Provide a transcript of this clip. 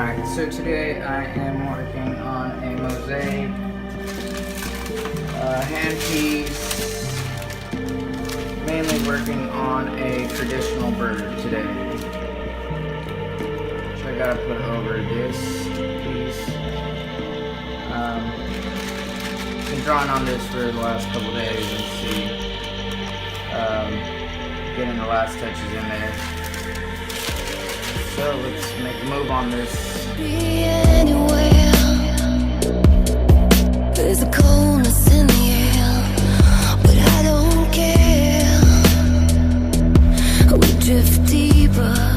Alright, so today I am working on a mosaic handpiece, mainly working on a traditional bird today. So I gotta put over this piece. Been drawing on this for the last couple days and see, getting the last touches in there. So let's make a move on this. Be anywhere. There's a coldness in the air, but I don't care. We drift deeper.